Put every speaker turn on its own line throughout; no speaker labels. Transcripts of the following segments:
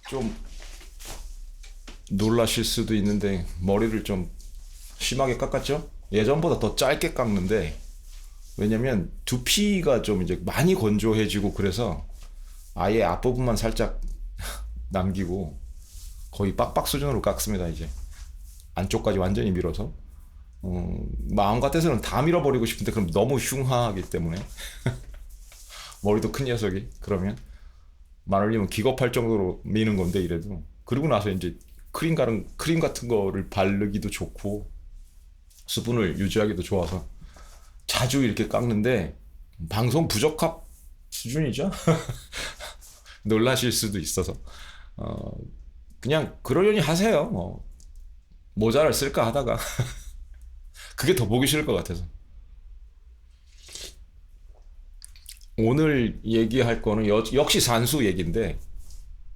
좀 놀라실 수도 있는데 머리를 좀 심하게 깎았죠? 예전보다 더 짧게 깎는데 왜냐면 두피가 좀 이제 많이 건조해지고 그래서 아예 앞부분만 살짝 남기고 거의 빡빡 수준으로 깎습니다 이제. 안쪽까지 완전히 밀어서 마음 같아서는 다 밀어버리고 싶은데 그럼 너무 흉하기 때문에 머리도 큰 녀석이 그러면 말올리면 기겁할 정도로 미는 건데 이래도 그리고 나서 이제 크림 같은 거를 바르기도 좋고 수분을 유지하기도 좋아서 자주 이렇게 깎는데 방송 부적합 수준이죠. 놀라실 수도 있어서 어, 그냥 그러려니 하세요. 뭐 모자를 쓸까 하다가 그게 더 보기 싫을 것 같아서. 오늘 얘기할 거는 역시 산수 얘기인데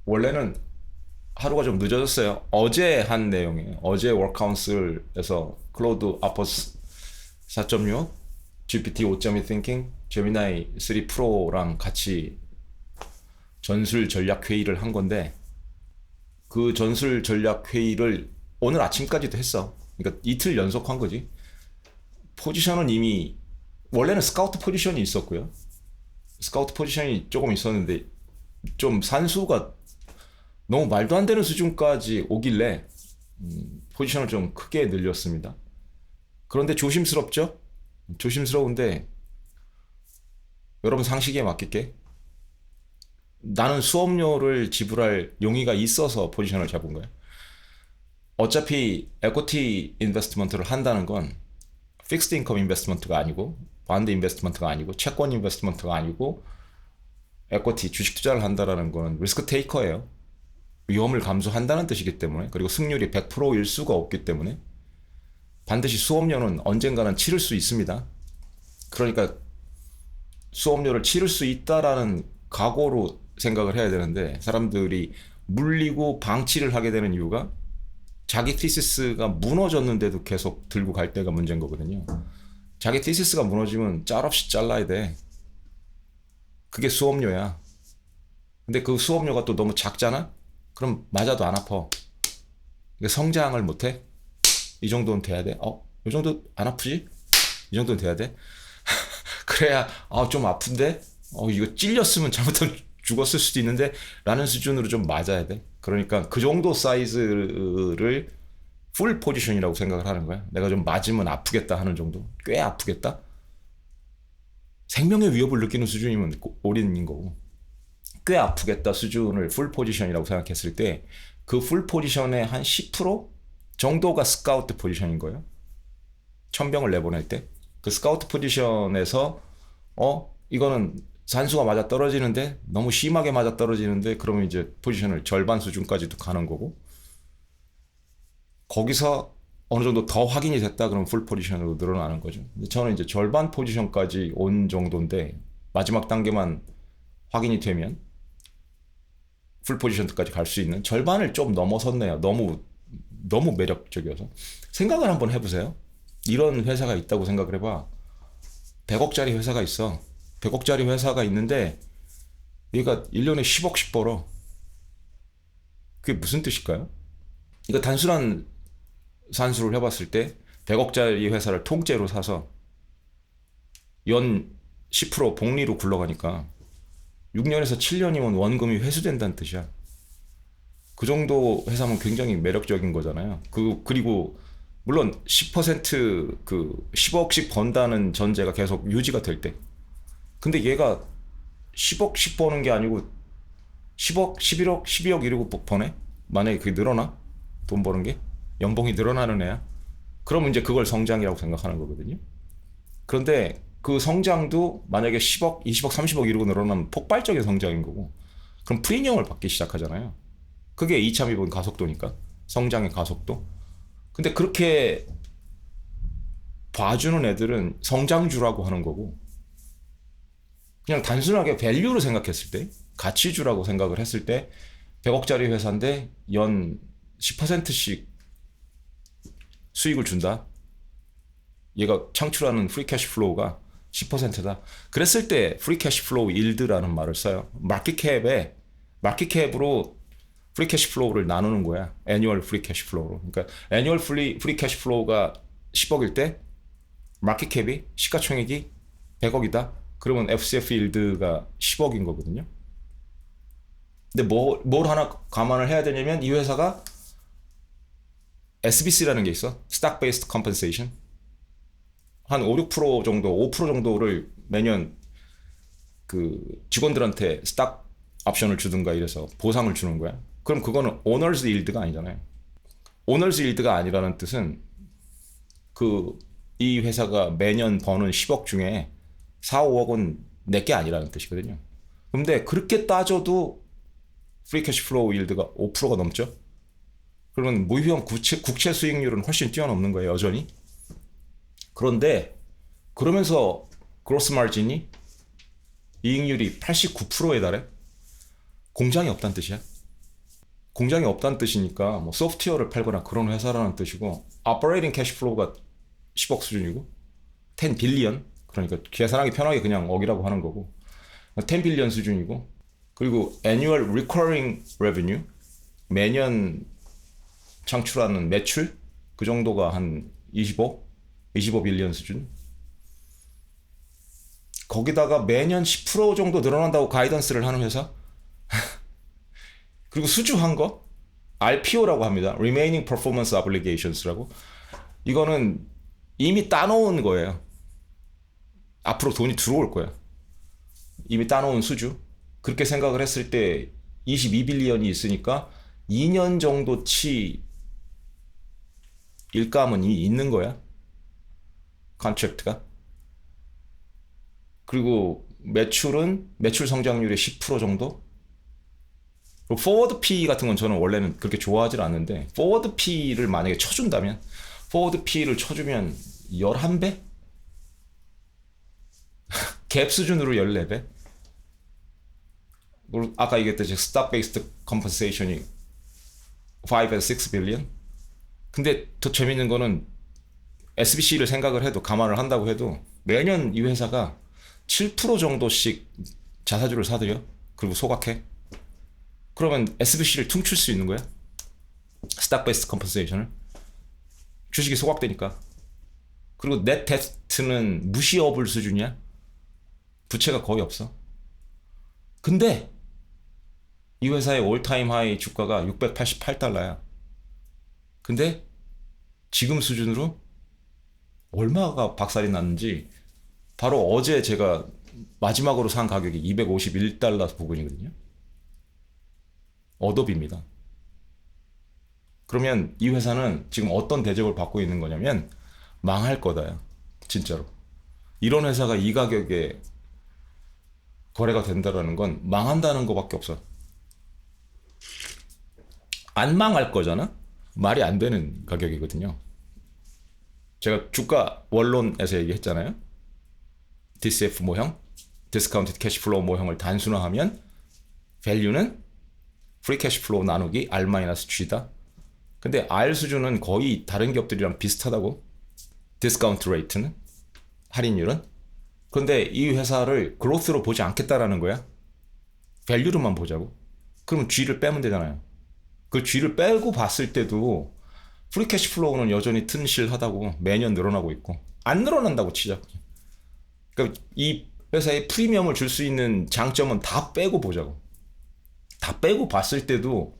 원래는 하루가 좀 늦어졌어요. 어제 한 내용이에요. 어제 워크카운슬에서 클로드 아퍼스 4.6, GPT 5.2 Thinking, 제미나이 3 프로랑 같이 전술 전략 회의를 한 건데 그 전술 전략 회의를 오늘 아침까지도 했어. 그러니까 이틀 연속한 거지. 포지션은 이미 원래는 스카우트 포지션이 있었고요. 스카우트 포지션이 조금 있었는데 좀 산수가 너무 말도 안 되는 수준까지 오길래 포지션을 좀 크게 늘렸습니다. 그런데 조심스럽죠? 조심스러운데 여러분 상식에 맡길게. 나는 수업료를 지불할 용의가 있어서 포지션을 잡은 거야. 어차피 에코티 인베스트먼트를 한다는 건 픽스드 인컴 인베스트먼트가 아니고 반드 인베스트먼트가 아니고 채권 인베스트먼트가 아니고 에코티 주식 투자를 한다라는 건 리스크 테이커예요. 위험을 감수한다는 뜻이기 때문에 그리고 승률이 100%일 수가 없기 때문에 반드시 수업료는 언젠가는 치를 수 있습니다. 그러니까 수업료를 치를 수 있다라는 각오로 생각을 해야 되는데 사람들이 물리고 방치를 하게 되는 이유가 자기 티시스가 무너졌는데도 계속 들고 갈 때가 문제인 거거든요. 자기 티시스가 무너지면 짤없이 잘라야 돼. 그게 수업료야. 근데 그 수업료가 또 너무 작잖아? 그럼 맞아도 안 아파. 성장을 못해? 이 정도는 돼야 돼? 이 정도 안 아프지? 이 정도는 돼야 돼? 그래야 좀 아픈데? 이거 찔렸으면 잘못하면 죽었을 수도 있는데 라는 수준으로 좀 맞아야 돼. 그러니까 그 정도 사이즈를 풀 포지션이라고 생각을 하는 거야. 내가 좀 맞으면 아프겠다 하는 정도. 꽤 아프겠다? 생명의 위협을 느끼는 수준이면 올인인 거고 꽤 아프겠다 수준을 풀 포지션이라고 생각했을 때 그 풀 포지션의 한 10% 정도가 스카우트 포지션인 거예요. 천병을 내보낼 때 그 스카우트 포지션에서 이거는 산수가 맞아 떨어지는데 너무 심하게 맞아 떨어지는데 그러면 이제 포지션을 절반 수준까지도 가는 거고 거기서 어느 정도 더 확인이 됐다 그러면 풀 포지션으로 늘어나는 거죠. 저는 이제 절반 포지션까지 온 정도인데 마지막 단계만 확인이 되면 풀 포지션까지 갈 수 있는 절반을 좀 넘어섰네요. 너무 매력적이어서 생각을 한번 해보세요. 이런 회사가 있다고 생각을 해봐. 100억짜리 회사가 있어. 100억짜리 회사가 있는데 얘가 1년에 10억씩 벌어. 그게 무슨 뜻일까요? 이거 단순한 산수를 해봤을 때 100억짜리 회사를 통째로 사서 연 10% 복리로 굴러가니까 6년에서 7년이면 원금이 회수된다는 뜻이야. 그 정도 회사면 굉장히 매력적인 거잖아요. 그리고 물론 10% 10억씩 번다는 전제가 계속 유지가 될 때. 근데 얘가 10억씩 버는 게 아니고 10억, 11억, 12억 이러고 버네? 만약에 그게 늘어나? 돈 버는 게? 연봉이 늘어나는 애야? 그러면 이제 그걸 성장이라고 생각하는 거거든요. 그런데 그 성장도 만약에 10억, 20억, 30억 이러고 늘어나면 폭발적인 성장인 거고 그럼 프리미엄을 받기 시작하잖아요. 그게 이차미분 가속도니까. 성장의 가속도. 근데 그렇게 봐주는 애들은 성장주라고 하는 거고 그냥 단순하게 밸류로 생각했을 때 가치주라고 생각을 했을 때 100억짜리 회사인데 연 10%씩 수익을 준다. 얘가 창출하는 프리 캐시 플로우가 10%다. 그랬을 때 프리 캐시 플로우 일드라는 말을 써요. 마켓캡으로 프리 캐시 플로우를 나누는 거야. 애뉴얼 프리 캐시 플로우로. 그러니까 애뉴얼 프리 캐시 플로우가 10억일 때 마켓 캡이 시가총액이 100억이다. 그러면 FCF 일드가 10억인 거거든요. 근데 뭘 하나 감안을 해야 되냐면 이 회사가 SBC라는 게 있어. Stock Based Compensation. 한 5, 6% 정도, 5% 정도를 매년 그 직원들한테 스탁 옵션을 주든가 이래서 보상을 주는 거야. 그럼 그거는 오너즈 일드가 아니잖아요. 오너즈 일드가 아니라는 뜻은 그 이 회사가 매년 버는 10억 중에 4, 5억은 내게 아니라는 뜻이거든요. 근데 그렇게 따져도 프리 캐시 플로우 일드가 5%가 넘죠. 그러면 무휴형 국채 수익률은 훨씬 뛰어넘는 거예요, 여전히. 그런데 그러면서 그로스 마진이 이익률이 89%에 달해. 공장이 없다는 뜻이야. 공장이 없다는 뜻이니까 뭐 소프트웨어를 팔거나 그런 회사라는 뜻이고, 오퍼레이팅 캐시 플로우가 10억 수준이고 10 빌리언, 그러니까 계산하기 편하게 그냥 억이라고 하는 거고 10 빌리언 수준이고, 그리고 annual recurring revenue, 매년 창출하는 매출 그 정도가 한 25 빌리언 수준. 거기다가 매년 10% 정도 늘어난다고 가이던스를 하는 회사. 그리고 수주한 거 RPO라고 합니다. Remaining Performance Obligations라고. 이거는 이미 따놓은 거예요. 앞으로 돈이 들어올 거야. 이미 따놓은 수주. 그렇게 생각을 했을 때 22빌리언이 있으니까 2년 정도치 일감은 이미 있는 거야. 컨트랙트가. 그리고 매출 성장률의 10% 정도? 그리고 포워드 P 같은 건 저는 원래는 그렇게 좋아하지 않는데, 포워드 P를 만약에 쳐준다면, 포워드 P를 쳐주면 11배? 갭 수준으로 14배? 그리고 아까 얘기했듯이 스톡 베이스드 컴pensation이 5에서 6 빌리언? 근데 더 재밌는 거는 SBC를 생각을 해도, 감안을 한다고 해도 매년 이 회사가 7% 정도씩 자사주를 사들여. 그리고 소각해. 그러면 SBC를 퉁칠 수 있는 거야. 스톡 베이스드 컴pensation을. 주식이 소각되니까. 그리고 넷 데트는 무시업을 수준이야. 부채가 거의 없어. 근데 이 회사의 올타임 하이 주가가 688달러야. 근데 지금 수준으로 얼마가 박살이 났는지, 바로 어제 제가 마지막으로 산 가격이 251달러 부근이거든요. 어도비입니다. 그러면 이 회사는 지금 어떤 대접을 받고 있는 거냐면 망할 거다요. 진짜로. 이런 회사가 이 가격에 거래가 된다라는 건 망한다는 거밖에 없어. 안 망할 거잖아? 말이 안 되는 가격이거든요. 제가 주가 원론에서 얘기했잖아요. DCF 모형, Discounted Cash Flow 모형을 단순화하면 밸류는 Free Cash Flow 나누기 R-G다. 근데 R 수준은 거의 다른 기업들이랑 비슷하다고. 디스카운트 레이트는, 할인율은. 그런데 이 회사를 그로스로 보지 않겠다라는 거야. 밸류로만 보자고. 그럼 G를 빼면 되잖아요. 그 G를 빼고 봤을 때도 프리 캐시 플로우는 여전히 튼실하다고, 매년 늘어나고 있고, 안 늘어난다고 치자. 그러니까 이 회사에 프리미엄을 줄 수 있는 장점은 다 빼고 보자고. 다 빼고 봤을 때도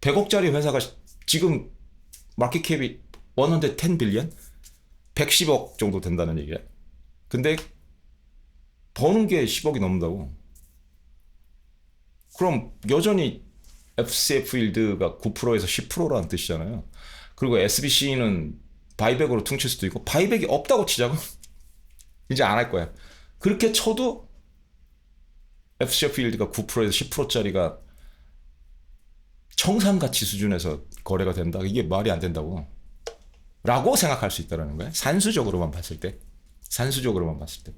100억짜리 회사가 지금 마켓캡이 110 빌리언? 110억 정도 된다는 얘기야. 근데 버는 게 10억이 넘는다고. 그럼 여전히 FCF 일드가 9%에서 10%라는 뜻이잖아요. 그리고 SBC는 바이백으로 퉁칠 수도 있고, 바이백이 없다고 치자고. 이제 안 할 거야. 그렇게 쳐도 FCF 일드가 9%에서 10%짜리가 청산가치 수준에서 거래가 된다. 이게 말이 안 된다고. 라고 생각할 수 있다는 거야. 산수적으로만 봤을 때. 산수적으로만 봤을 때.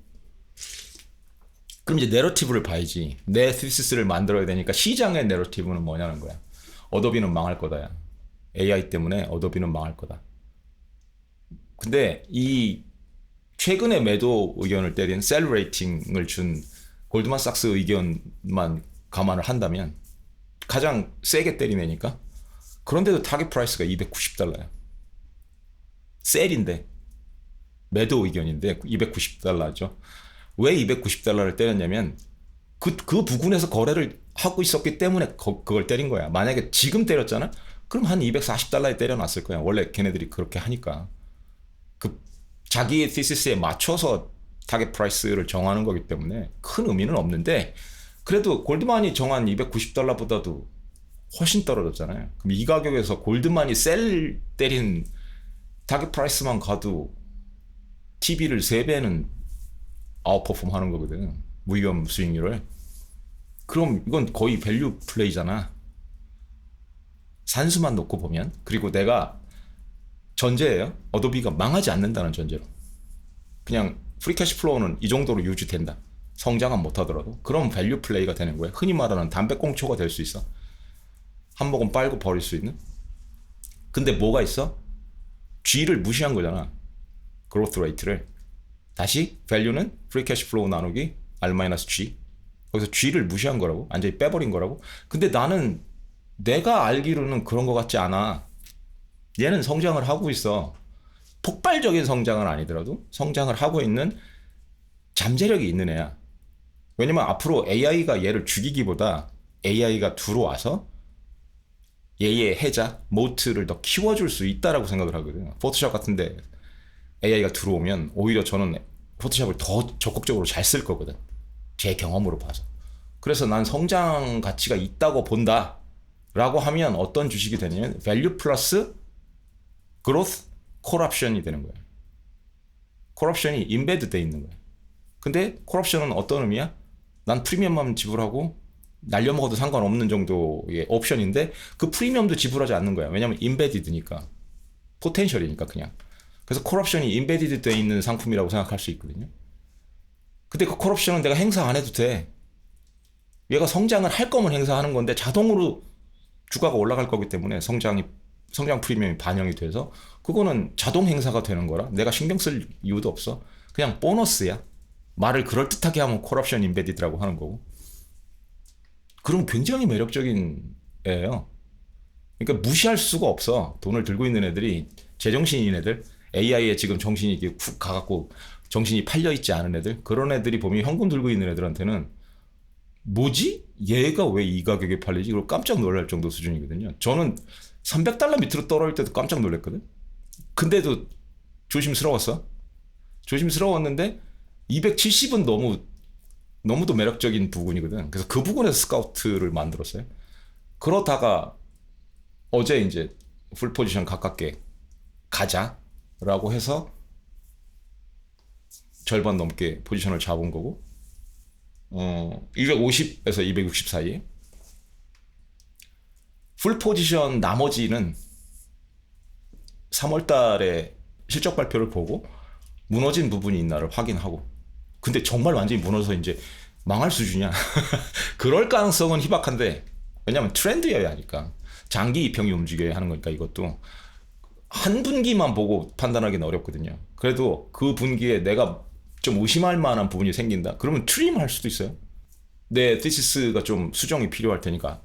그럼 이제 내러티브를 봐야지. 내 티시스를 만들어야 되니까 시장의 내러티브는 뭐냐는 거야. 어도비는 망할 거다야. AI 때문에 어도비는 망할 거다. 근데 이 최근에 매도 의견을 때린 셀 레이팅을 준 골드만삭스 의견만 감안을 한다면 가장 세게 때리내니까. 그런데도 타겟 프라이스가 $290야. 셀인데 매도 의견인데 $290죠. 왜 $290를 때렸냐면 그 부근에서 거래를 하고 있었기 때문에 그걸 때린 거야. 만약에 지금 때렸잖아? 그럼 한 $240에 때려놨을 거야. 원래 걔네들이 그렇게 하니까. 그 자기의 티시스에 맞춰서 타겟 프라이스를 정하는 거기 때문에 큰 의미는 없는데, 그래도 골드만이 정한 $290보다도 훨씬 떨어졌잖아요. 그럼 이 가격에서 골드만이 셀 때린 타겟 프라이스만 가도 TV를 3배는 아웃퍼폼 하는 거거든. 무위험 수익률을. 그럼 이건 거의 밸류 플레이잖아. 산수만 놓고 보면. 그리고 내가 전제예요. 어도비가 망하지 않는다는 전제로. 그냥 프리캐시 플로우는 이 정도로 유지된다. 성장은 못하더라도. 그럼 밸류 플레이가 되는 거예요. 흔히 말하는 담배꽁초가 될 수 있어. 한 모금 빨고 버릴 수 있는. 근데 뭐가 있어? G를 무시한 거잖아. 그로스 레이트를. 다시 밸류는 프리캐시 플로우 나누기 R-G. 거기서 G를 무시한 거라고. 완전히 빼버린 거라고. 근데 나는 내가 알기로는 그런 거 같지 않아. 얘는 성장을 하고 있어. 폭발적인 성장은 아니더라도 성장을 하고 있는 잠재력이 있는 애야. 왜냐면 앞으로 AI가 얘를 죽이기보다 AI가 들어와서 얘의 해자, 모트를 더 키워줄 수 있다라고 생각을 하거든요. 포토샵 같은데 AI가 들어오면 오히려 저는 포토샵을 더 적극적으로 잘 쓸 거거든. 제 경험으로 봐서. 그래서 난 성장 가치가 있다고 본다 라고 하면 어떤 주식이 되냐면 밸류 플러스 그로스 콜옵션이 되는 거예요. 콜옵션이 인베드 돼 있는 거예요. 근데 콜옵션은 어떤 의미야? 난 프리미엄만 지불하고 날려먹어도 상관없는 정도의 옵션인데 그 프리미엄도 지불하지 않는 거야. 왜냐면 인베디드니까. 포텐셜이니까 그냥. 그래서 콜옵션이 인베디드 돼 있는 상품이라고 생각할 수 있거든요. 근데 그 콜옵션은 내가 행사 안 해도 돼. 얘가 성장을 할 거면 행사하는 건데 자동으로 주가가 올라갈 거기 때문에 성장 프리미엄이 반영이 돼서 그거는 자동 행사가 되는 거라 내가 신경 쓸 이유도 없어. 그냥 보너스야. 말을 그럴듯하게 하면 콜옵션 인베디드라고 하는 거고. 그럼 굉장히 매력적인 애예요. 그러니까 무시할 수가 없어. 돈을 들고 있는 애들이 제정신인 애들, AI에 지금 정신이 이렇게 훅 가갖고 정신이 팔려있지 않은 애들, 그런 애들이 보면 현금 들고 있는 애들한테는 뭐지? 얘가 왜 이 가격에 팔리지? 그걸 깜짝 놀랄 정도 수준이거든요. 저는 $300 밑으로 떨어질 때도 깜짝 놀랐거든. 근데도 조심스러웠어. 조심스러웠는데 270은 너무도 매력적인 부분이거든. 그래서 그 부분에서 스카우트를 만들었어요. 그러다가 어제 이제 풀 포지션 가깝게 가자라고 해서 절반 넘게 포지션을 잡은 거고, 250에서 260 사이에 풀 포지션 나머지는 3월 달에 실적 발표를 보고 무너진 부분이 있나를 확인하고. 근데 정말 완전히 무너져서 이제 망할 수준이야. 그럴 가능성은 희박한데, 왜냐면 트렌드여야 하니까. 장기 이평이 움직여야 하는 거니까 이것도. 한 분기만 보고 판단하기는 어렵거든요. 그래도 그 분기에 내가 좀 의심할 만한 부분이 생긴다. 그러면 트림 할 수도 있어요. 내 티시스가 좀 수정이 필요할 테니까.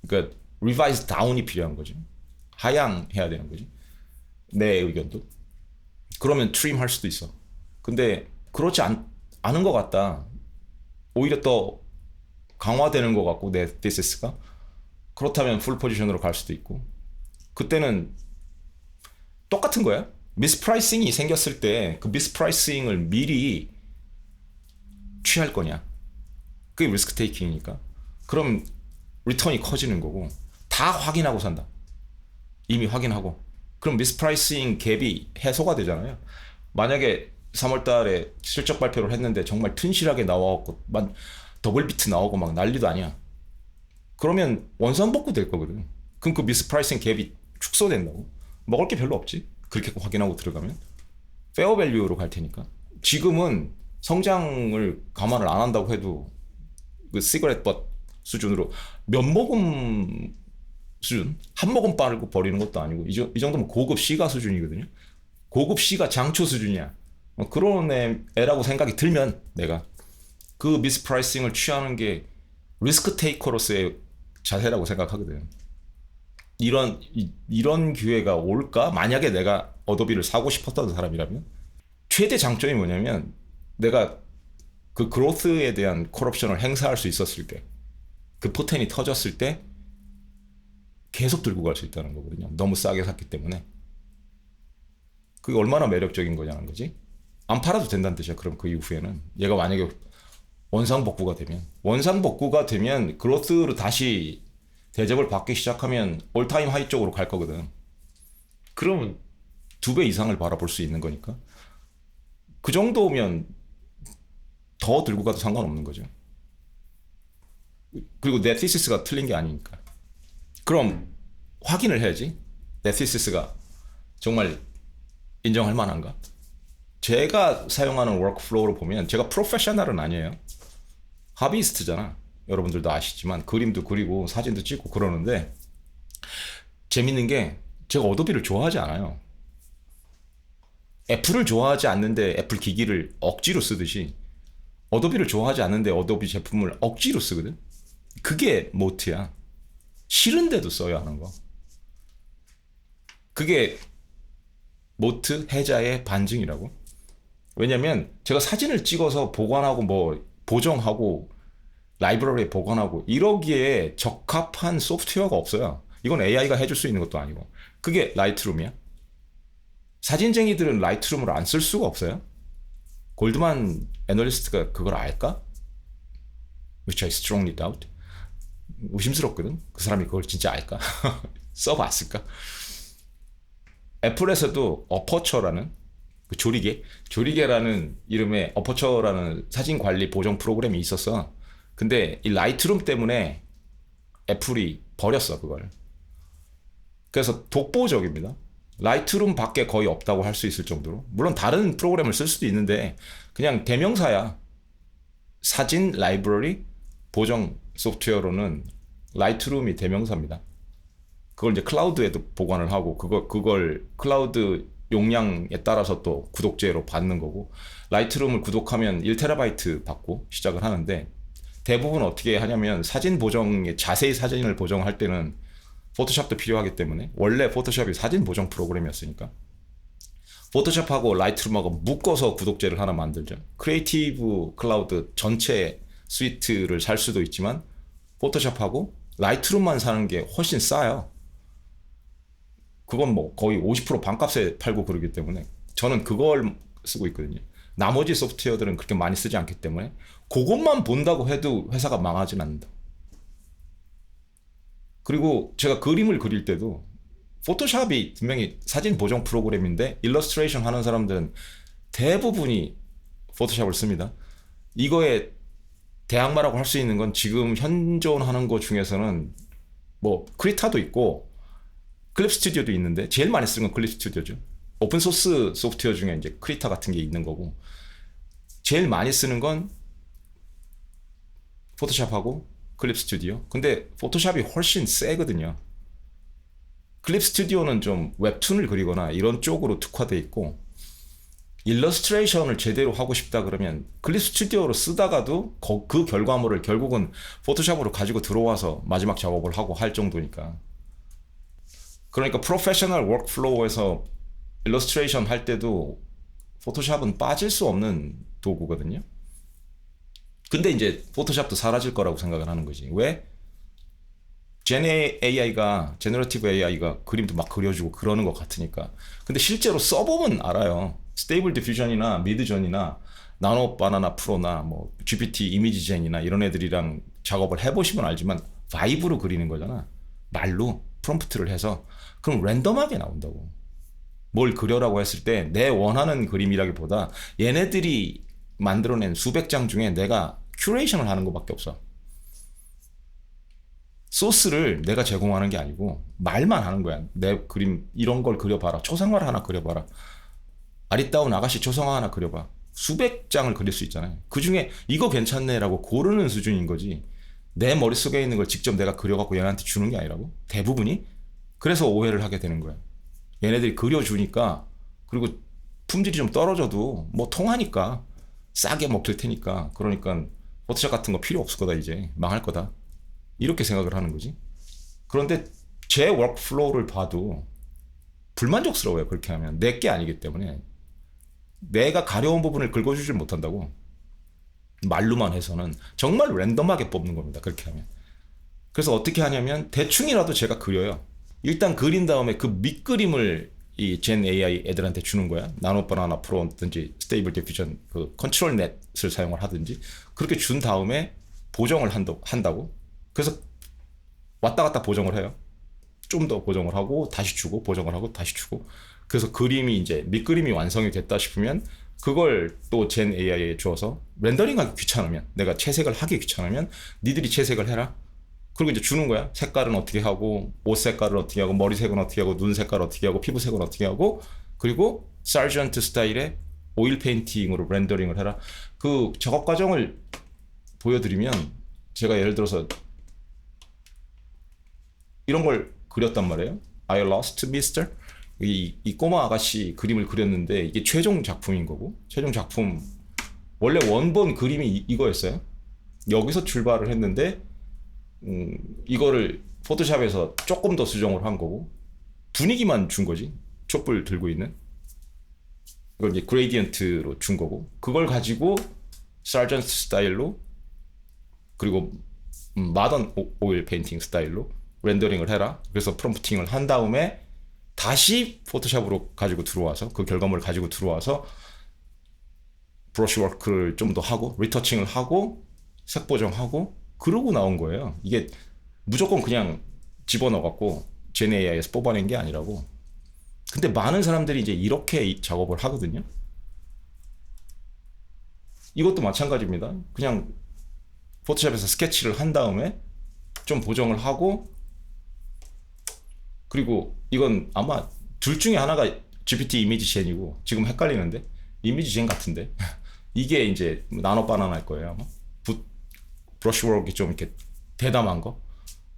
그러니까 리바이즈 다운이 필요한 거지. 하향해야 되는 거지. 내 의견도. 그러면 트림 할 수도 있어. 근데 그렇지 않은 것 같다. 오히려 더 강화되는 것 같고 내 티시스가. 그렇다면 풀 포지션으로 갈 수도 있고. 그때는 똑같은 거야. 미스프라이싱이 생겼을 때 그 미스프라이싱을 미리 취할 거냐. 그게 리스크 테이킹이니까. 그럼 리턴이 커지는 거고. 다 확인하고 산다. 이미 확인하고. 그럼 미스프라이싱 갭이 해소가 되잖아요. 만약에 3월 달에 실적 발표를 했는데 정말 튼실하게 나와갖고 더블 비트 나오고 막 난리도 아니야. 그러면 원산복구 될 거거든. 그럼 그 미스프라이싱 갭이 축소된다고. 먹을 게 별로 없지. 그렇게 확인하고 들어가면 페어 밸류로 갈 테니까. 지금은 성장을 감안을 안 한다고 해도 그 시거렛 벗 수준으로 몇 모금 수준, 한 모금 빠르고 버리는 것도 아니고 이 정도면 고급 시가 수준이거든요. 고급 시가 장초 수준이야. 그런 애라고 생각이 들면 내가 그 미스프라이싱을 취하는 게 리스크 테이커로서의 자세라고 생각하거든. 이런 기회가 올까? 만약에 내가 어도비를 사고 싶었던 사람이라면 최대 장점이 뭐냐면 내가 그 그로스에 대한 콜옵션을 행사할 수 있었을 때, 그 포텐이 터졌을 때 계속 들고 갈 수 있다는 거거든요. 너무 싸게 샀기 때문에. 그게 얼마나 매력적인 거냐는 거지. 안 팔아도 된다는 뜻이야. 그럼 그 이후에는 얘가 만약에 원상복구가 되면 그로스로 다시 대접을 받기 시작하면 올타임 하이 쪽으로 갈 거거든. 그러면 2배 이상을 바라볼 수 있는 거니까. 그 정도면 더 들고 가도 상관없는 거죠. 그리고 내 티시스가 틀린 게 아니니까. 그럼 확인을 해야지. 내 티시스가 정말 인정할 만한가? 제가 사용하는 워크플로우를 보면 제가 프로페셔널은 아니에요. 하비스트잖아. 여러분들도 아시지만 그림도 그리고 사진도 찍고 그러는데 재밌는 게 제가 어도비를 좋아하지 않아요. 애플을 좋아하지 않는데 애플 기기를 억지로 쓰듯이 어도비를 좋아하지 않는데 어도비 제품을 억지로 쓰거든. 그게 모트야. 싫은데도 써야 하는 거. 그게 모트 해자의 반증이라고. 왜냐면 제가 사진을 찍어서 보관하고 뭐 보정하고 라이브러리에 보관하고 이러기에 적합한 소프트웨어가 없어요. 이건 AI가 해줄 수 있는 것도 아니고. 그게 라이트룸이야. 사진쟁이들은 라이트룸을 안 쓸 수가 없어요. 골드만 애널리스트가 그걸 알까? Which I strongly doubt. 의심스럽거든. 그 사람이 그걸 진짜 알까? 써봤을까? 애플에서도 어퍼처라는 그 조리개라는 이름의 어퍼처라는 사진 관리 보정 프로그램이 있었어. 근데 이 라이트룸 때문에 애플이 버렸어 그걸. 그래서 독보적입니다. 라이트룸 밖에 거의 없다고 할 수 있을 정도로. 물론 다른 프로그램을 쓸 수도 있는데 그냥 대명사야. 사진 라이브러리 보정 소프트웨어로는 라이트룸이 대명사입니다. 그걸 이제 클라우드에도 보관을 하고 그걸 클라우드 용량에 따라서 또 구독제로 받는 거고, 라이트룸을 구독하면 1TB 받고 시작을 하는데 대부분 어떻게 하냐면 사진 보정에 자세히 사진을 보정할 때는 포토샵도 필요하기 때문에, 원래 포토샵이 사진 보정 프로그램이었으니까 포토샵하고 라이트룸하고 묶어서 구독제를 하나 만들죠. 크리에이티브 클라우드 전체 스위트를 살 수도 있지만 포토샵하고 라이트룸만 사는 게 훨씬 싸요. 그건 뭐 거의 50% 반값에 팔고 그러기 때문에 저는 그걸 쓰고 있거든요. 나머지 소프트웨어들은 그렇게 많이 쓰지 않기 때문에 그것만 본다고 해도 회사가 망하진 않는다. 그리고 제가 그림을 그릴 때도 포토샵이 분명히 사진 보정 프로그램인데 일러스트레이션 하는 사람들은 대부분이 포토샵을 씁니다. 이거에 대항마라고 할 수 있는 건 지금 현존하는 것 중에서는 뭐 크리타도 있고 클립 스튜디오도 있는데 제일 많이 쓰는 건 클립 스튜디오죠. 오픈 소스 소프트웨어 중에 이제 크리타 같은 게 있는 거고, 제일 많이 쓰는 건 포토샵하고 클립 스튜디오. 근데 포토샵이 훨씬 세거든요. 클립 스튜디오는 좀 웹툰을 그리거나 이런 쪽으로 특화돼 있고, 일러스트레이션을 제대로 하고 싶다 그러면 클립 스튜디오로 쓰다가도 그 결과물을 결국은 포토샵으로 가지고 들어와서 마지막 작업을 하고 할 정도니까. 그러니까 프로페셔널 워크플로우에서 일러스트레이션 할 때도 포토샵은 빠질 수 없는 도구거든요. 근데 이제 포토샵도 사라질 거라고 생각을 하는 거지. 왜? 제너러티브 AI가 그림도 막 그려주고 그러는 것 같으니까. 근데 실제로 써보면 알아요. 스테이블 디퓨전이나 미드전이나 나노 바나나 프로나 뭐 GPT 이미지젠이나 이런 애들이랑 작업을 해보시면 알지만 바이브로 그리는 거잖아. 말로 프롬프트를 해서. 그럼 랜덤하게 나온다고. 뭘 그려라고 했을 때 내 원하는 그림이라기보다 얘네들이 만들어낸 수백 장 중에 내가 큐레이션을 하는 것밖에 없어. 소스를 내가 제공하는 게 아니고 말만 하는 거야. 내 그림 이런 걸 그려봐라. 초상화를 하나 그려봐라. 아리따운 아가씨 초상화 하나 그려봐. 수백 장을 그릴 수 있잖아요. 그중에 이거 괜찮네라고 고르는 수준인 거지. 내 머릿속에 있는 걸 직접 내가 그려갖고 얘네한테 주는 게 아니라고. 대부분이. 그래서 오해를 하게 되는 거야. 얘네들이 그려주니까, 그리고 품질이 좀 떨어져도 뭐 통하니까 싸게 먹힐 테니까, 그러니까 포토샵 같은 거 필요 없을 거다. 이제 망할 거다. 이렇게 생각을 하는 거지. 그런데 제 워크플로우를 봐도 불만족스러워요. 그렇게 하면 내게 아니기 때문에 내가 가려운 부분을 긁어주질 못한다고. 말로만 해서는 정말 랜덤하게 뽑는 겁니다. 그렇게 하면. 그래서 어떻게 하냐면 대충이라도 제가 그려요. 일단 그린 다음에 그 밑그림을 이 젠 AI 애들한테 주는 거야. 나노 바나나 프로든지 스테이블 디퓨전 그 컨트롤 넷을 사용을 하든지 그렇게 준 다음에 보정을 한다고. 그래서 왔다 갔다 보정을 해요. 좀 더 보정을 하고 다시 주고 보정을 하고 다시 주고. 그래서 그림이 이제 밑그림이 완성이 됐다 싶으면 그걸 또 젠 AI에 주어서 렌더링하기 귀찮으면 내가 채색을 하기 귀찮으면 니들이 채색을 해라. 그리고 이제 주는 거야. 색깔은 어떻게 하고 옷 색깔은 어떻게 하고 머리색은 어떻게 하고 눈 색깔 어떻게 하고 피부색은 어떻게 하고 그리고 사전트 스타일의 오일 페인팅으로 렌더링을 해라. 그 작업 과정을 보여드리면 제가 예를 들어서 이런 걸 그렸단 말이에요. I lost mister. 이 꼬마 아가씨 그림을 그렸는데 이게 최종 작품인 거고 최종 작품 원래 원본 그림이 이거였어요. 여기서 출발을 했는데 이거를 포토샵에서 조금 더 수정을 한 거고 분위기만 준 거지. 촛불 들고 있는 이걸 이제 그레디언트로 준 거고 그걸 가지고 사전트 스타일로 그리고 마던 오일 페인팅 스타일로 렌더링을 해라. 그래서 프롬프팅을 한 다음에 다시 포토샵으로 가지고 들어와서 그 결과물을 가지고 들어와서 브러쉬 워크를 좀 더 하고 리터칭을 하고 색 보정하고 그러고 나온 거예요. 이게 무조건 그냥 집어넣어갖고 젠 AI에서 뽑아낸 게 아니라고. 근데 많은 사람들이 이제 이렇게 작업을 하거든요. 이것도 마찬가지입니다. 그냥 포토샵에서 스케치를 한 다음에 좀 보정을 하고 그리고 이건 아마 둘 중에 하나가 GPT 이미지 젠이고 지금 헷갈리는데 이미지 젠 같은데 이게 이제 나노 바나나일 거예요. 아마 브러쉬워크가 좀 이렇게 대담한 거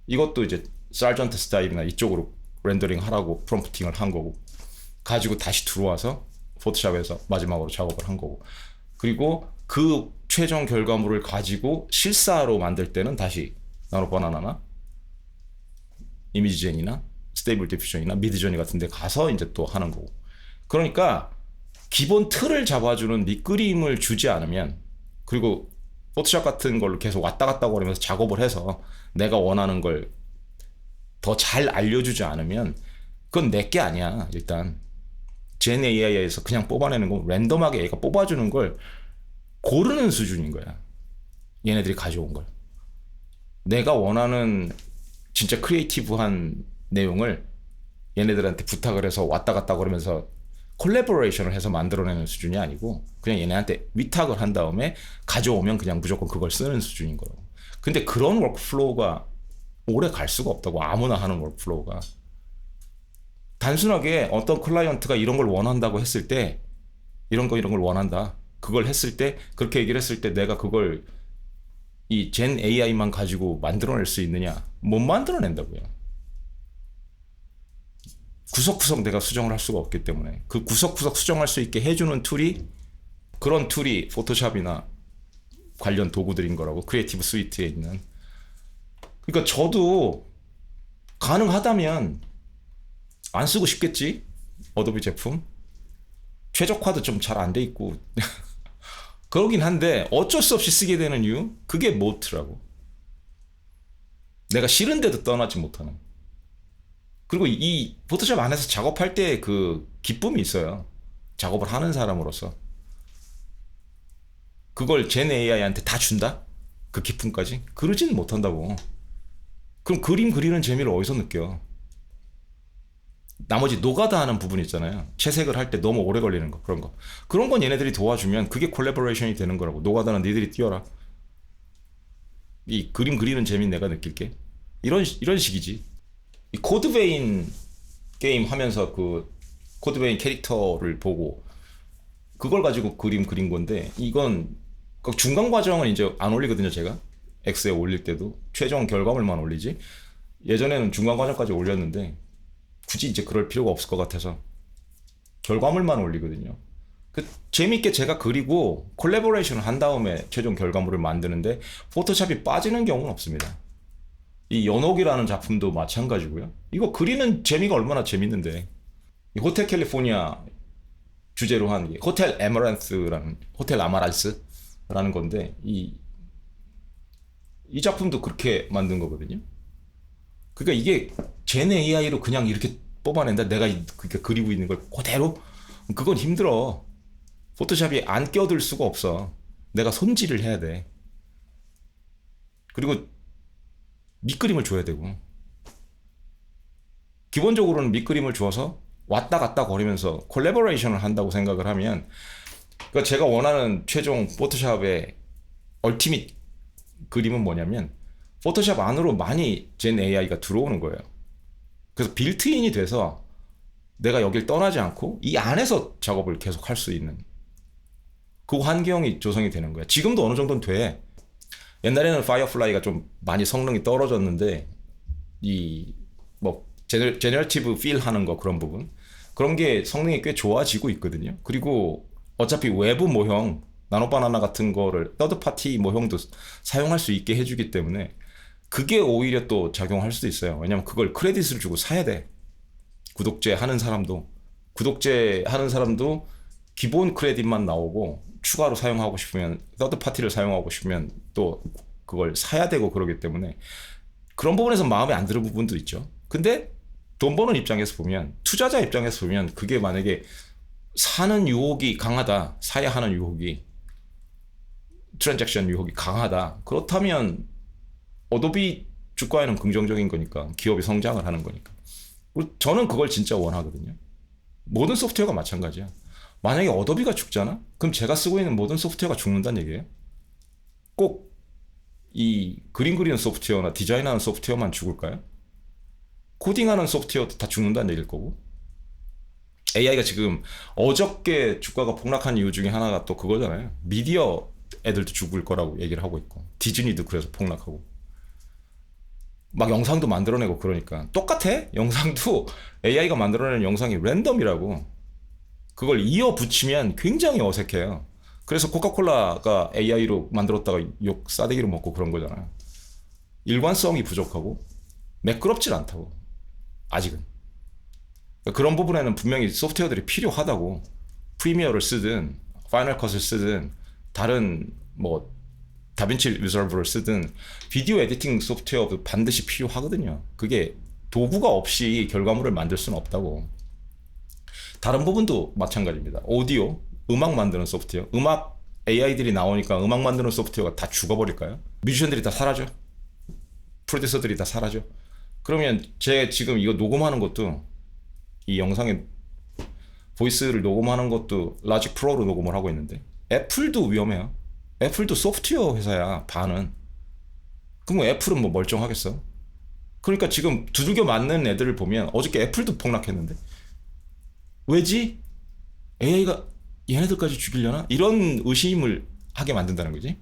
이것도 이제 사전트 스타일이나 이쪽으로 렌더링 하라고 프롬프팅을 한 거고 가지고 다시 들어와서 포토샵에서 마지막으로 작업을 한 거고 그리고 그 최종 결과물을 가지고 실사로 만들 때는 다시 나노 바나나나 이미지 젠이나 스테이블 디퓨전이나 미드저니 같은 데 가서 이제 또 하는 거고. 그러니까 기본 틀을 잡아주는 밑그림을 주지 않으면 그리고 포토샵 같은 걸로 계속 왔다 갔다 거리면서 작업을 해서 내가 원하는 걸 더 잘 알려주지 않으면 그건 내게 아니야. 일단 젠 AI에서 그냥 뽑아내는 거 랜덤하게 얘가 뽑아주는 걸 고르는 수준인 거야. 얘네들이 가져온 걸. 내가 원하는 진짜 크리에이티브한 내용을 얘네들한테 부탁을 해서 왔다 갔다 그러면서 콜래보레이션을 해서 만들어내는 수준이 아니고 그냥 얘네한테 위탁을 한 다음에 가져오면 그냥 무조건 그걸 쓰는 수준인 거라고. 근데 그런 워크플로우가 오래 갈 수가 없다고. 아무나 하는 워크플로우가. 단순하게 어떤 클라이언트가 이런 걸 원한다고 했을 때 이런 걸 원한다. 그걸 했을 때 그렇게 얘기를 했을 때 내가 그걸 이 젠 AI만 가지고 만들어낼 수 있느냐? 못 만들어낸다고요. 구석구석 내가 수정을 할 수가 없기 때문에 그 구석구석 수정할 수 있게 해주는 툴이 그런 툴이 포토샵이나 관련 도구들인 거라고. 크리에이티브 스위트에 있는. 그러니까 저도 가능하다면 안 쓰고 싶겠지. 어도비 제품 최적화도 좀 잘 안 돼 있고 그러긴 한데 어쩔 수 없이 쓰게 되는 이유 그게 모트라고. 내가 싫은데도 떠나지 못하는. 그리고 이 포토샵 안에서 작업할 때 그 기쁨이 있어요. 작업을 하는 사람으로서. 그걸 젠 AI한테 다 준다? 그 기쁨까지? 그러지는 못한다고. 그럼 그림 그리는 재미를 어디서 느껴? 나머지 노가다 하는 부분 있잖아요. 채색을 할 때 너무 오래 걸리는 거, 그런 거. 그런 건 얘네들이 도와주면 그게 콜라보레이션이 되는 거라고. 노가다는 니들이 뛰어라. 이 그림 그리는 재미 내가 느낄게. 이런 식이지. 이 코드베인 게임 하면서 그 코드베인 캐릭터를 보고 그걸 가지고 그림 그린 건데 이건 중간 과정은 이제 안 올리거든요. 제가 X에 올릴 때도 최종 결과물만 올리지. 예전에는 중간 과정까지 올렸는데 굳이 이제 그럴 필요가 없을 것 같아서 결과물만 올리거든요. 그 재밌게 제가 그리고 콜라보레이션을 한 다음에 최종 결과물을 만드는데 포토샵이 빠지는 경우는 없습니다. 이 연옥이라는 작품도 마찬가지고요. 이거 그리는 재미가 얼마나 재밌는데. 이 호텔 캘리포니아 주제로 한 호텔 에메란스라는 호텔 아마란스라는 건데 이 작품도 그렇게 만든 거거든요. 그러니까 이게 젠 AI로 그냥 이렇게 뽑아낸다. 내가 그러니까 그리고 있는 걸 그대로 그건 힘들어. 포토샵이 안 껴들 수가 없어. 내가 손질을 해야 돼. 그리고 밑그림을 줘야 되고. 기본적으로는 밑그림을 줘서 왔다 갔다 거리면서 콜라보레이션을 한다고 생각을 하면 그러니까 제가 원하는 최종 포토샵의 얼티밋 그림은 뭐냐면 포토샵 안으로 많이 젠 AI가 들어오는 거예요. 그래서 빌트인이 돼서 내가 여길 떠나지 않고 이 안에서 작업을 계속 할 수 있는 그 환경이 조성이 되는 거야. 지금도 어느 정도는 돼. 옛날에는 파이어플라이가 좀 많이 성능이 떨어졌는데 이 뭐 제너러티브 필 하는 거 그런 부분 그런 게 성능이 꽤 좋아지고 있거든요. 그리고 어차피 외부 모형 나노바나나 같은 거를 서드 파티 모형도 사용할 수 있게 해주기 때문에 그게 오히려 또 작용할 수도 있어요. 왜냐면 그걸 크레딧을 주고 사야 돼. 구독제 하는 사람도 기본 크레딧만 나오고 추가로 사용하고 싶으면 서드 파티를 사용하고 싶으면 또 그걸 사야 되고 그러기 때문에 그런 부분에서 마음에 안 드는 부분도 있죠. 근데 돈 버는 입장에서 보면 투자자 입장에서 보면 그게 만약에 사는 유혹이 강하다. 사야 하는 유혹이 트랜잭션 유혹이 강하다. 그렇다면 어도비 주가에는 긍정적인 거니까 기업이 성장을 하는 거니까 저는 그걸 진짜 원하거든요. 모든 소프트웨어가 마찬가지야. 만약에 어도비가 죽잖아? 그럼 제가 쓰고 있는 모든 소프트웨어가 죽는다는 얘기예요. 꼭 이 그림 그리는 소프트웨어나 디자인하는 소프트웨어만 죽을까요? 코딩하는 소프트웨어도 다 죽는다는 얘기일 거고. AI가 지금 어저께 주가가 폭락한 이유 중에 하나가 또 그거잖아요. 미디어 애들도 죽을 거라고 얘기를 하고 있고 디즈니도 그래서 폭락하고 막 영상도 만들어내고 그러니까 똑같아. 영상도 AI가 만들어내는 영상이 랜덤이라고. 그걸 이어 붙이면 굉장히 어색해요. 그래서 코카콜라가 AI로 만들었다가 욕 싸대기로 먹고 그런 거잖아요. 일관성이 부족하고 매끄럽질 않다고. 아직은. 그런 부분에는 분명히 소프트웨어들이 필요하다고. 프리미어를 쓰든 파이널 컷을 쓰든 다른 뭐 다빈치 리졸브를 쓰든 비디오 에디팅 소프트웨어도 반드시 필요하거든요. 그게 도구가 없이 결과물을 만들 수는 없다고. 다른 부분도 마찬가지입니다. 오디오, 음악 만드는 소프트웨어. 음악 AI들이 나오니까 음악 만드는 소프트웨어가 다 죽어버릴까요? 뮤지션들이 다 사라져? 프로듀서들이 다 사라져? 그러면 제 지금 이거 녹음하는 것도 이 영상에 보이스를 녹음하는 것도 라직 프로로 녹음을 하고 있는데 애플도 위험해요. 애플도 소프트웨어 회사야. 반은. 그럼 애플은 뭐 멀쩡하겠어? 그러니까 지금 두들겨 맞는 애들을 보면 어저께 애플도 폭락했는데 왜지? AI가 얘네들까지 죽이려나? 이런 의심을 하게 만든다는 거지.